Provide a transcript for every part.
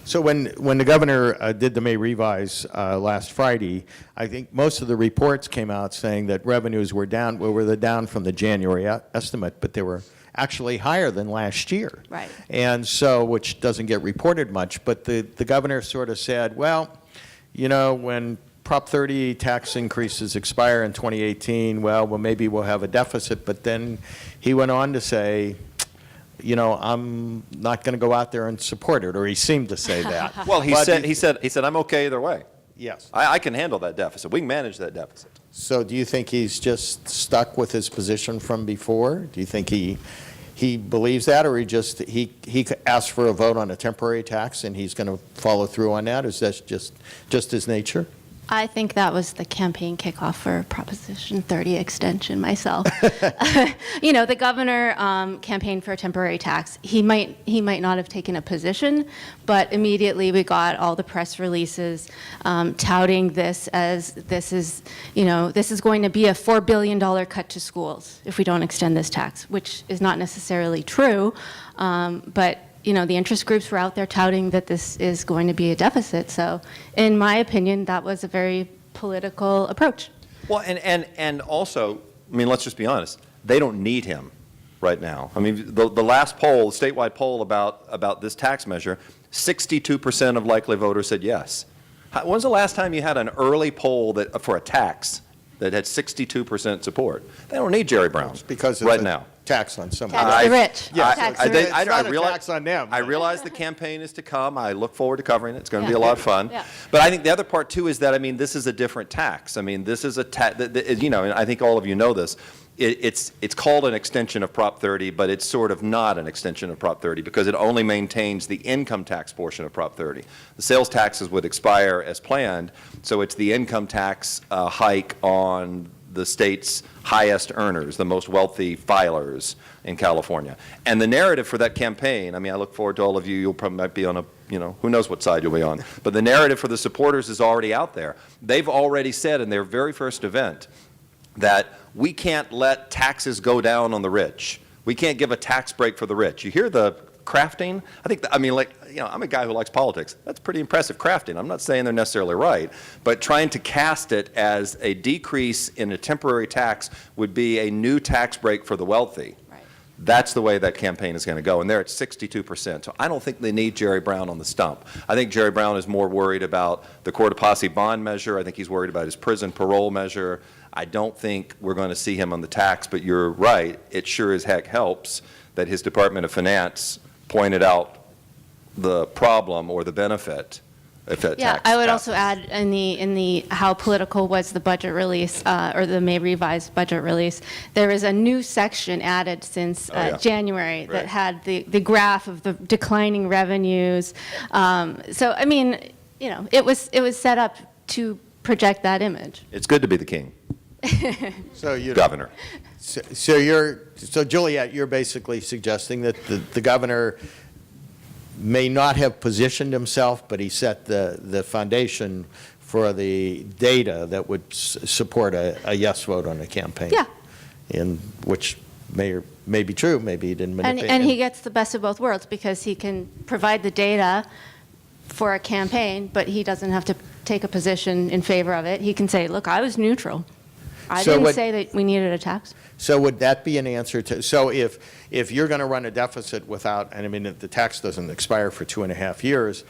So when the governor did the May revise last Friday, I think most of the reports came out saying that revenues were down. Well, they're down from the January estimate, but they were actually higher than last year. Right. And so, which doesn't get reported much, but the governor sort of said, well, you know, when Prop 30 tax increases expire in 2018, well, maybe we'll have a deficit. But then he went on to say, you know, I'm not going to go out there and support it, or he seemed to say that. Well, he said, I'm okay either way. Yes. I can handle that deficit. We can manage that deficit. So do you think he's just stuck with his position from before? Do you think he believes that, or he asked for a vote on a temporary tax and he's going to follow through on that? Is that just his nature? I think that was the campaign kickoff for Proposition 30 extension myself. You know, the governor campaigned for a temporary tax. He might not have taken a position, but immediately we got all the press releases touting this as this is going to be a $4 billion cut to schools if we don't extend this tax, which is not necessarily true, but you know, the interest groups were out there touting that this is going to be a deficit. So in my opinion, that was a very political approach. Well, and also, I mean, let's just be honest, they don't need him right now. I mean, the last poll, the statewide poll about this tax measure, 62% of likely voters said yes. When's the last time you had an early poll for a tax that had 62% support? They don't need Jerry Brown because right now. Tax on someone. Tax the rich. Yeah, Tax the rich. Tax on them. I realize the campaign is to come. I look forward to covering it. It's going to be a lot of fun. Yeah. But I think the other part, too, is that, I mean, this is a different tax. I mean, this is a tax, you know, and I think all of you know this. It's called an extension of Prop 30, but it's sort of not an extension of Prop 30 because it only maintains the income tax portion of Prop 30. The sales taxes would expire as planned, so it's the income tax hike on the state's highest earners, the most wealthy filers in California. And the narrative for that campaign, I mean, I look forward to all of you, you'll probably might be on a, you know, who knows what side you'll be on, but the narrative for the supporters is already out there. They've already said in their very first event that we can't let taxes go down on the rich. We can't give a tax break for the rich. You hear the crafting? I mean, like, you know, I'm a guy who likes politics. That's pretty impressive crafting. I'm not saying they're necessarily right, but trying to cast it as a decrease in a temporary tax would be a new tax break for the wealthy. Right. That's the way that campaign is going to go, and they're at 62%. So I don't think they need Jerry Brown on the stump. I think Jerry Brown is more worried about the Corte Posse bond measure. I think he's worried about his prison parole measure. I don't think we're going to see him on the tax, but you're right. It sure as heck helps that his Department of Finance pointed out the problem or the benefit if that Yeah, tax I would passes. also add in the how political was the budget release or the May revised budget release. There is a new section added since January that Right. had the graph of the declining revenues. So I mean, you know, it was set up to project that image. It's good to be the king, So you governor. So Juliet, you're basically suggesting that the governor may not have positioned himself, but he set the foundation for the data that would support a yes vote on the campaign. Yeah. And which may be true, maybe he didn't manipulate. And he gets the best of both worlds because he can provide the data for a campaign, but he doesn't have to take a position in favor of it. He can say, look, I was neutral. I didn't say that we needed a tax. So would that be an answer to, so if you're going to run a deficit without, and I mean, the tax doesn't expire for 2.5 years,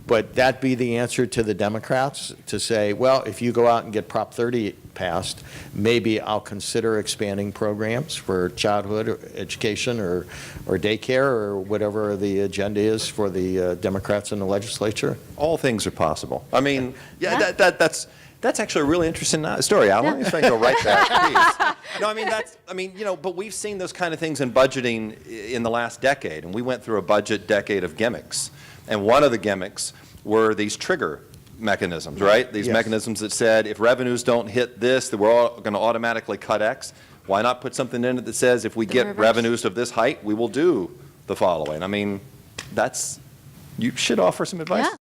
but that be the answer to the Democrats to say, well, if you go out and get Prop 30 passed, maybe I'll consider expanding programs for childhood or education or daycare or whatever the agenda is for the Democrats in the legislature? All things are possible. I mean, that's actually a really interesting story. I want to go write that piece. No, I mean, you know, but we've seen those kind of things in budgeting in the last decade, and we went through a budget decade of gimmicks. And one of the gimmicks were these trigger mechanisms, right? These mechanisms that said if revenues don't hit this, then we're all going to automatically cut X. Why not put something in it that says if we get revenues of this height, we will do the following? I mean, you should offer some advice. Yeah.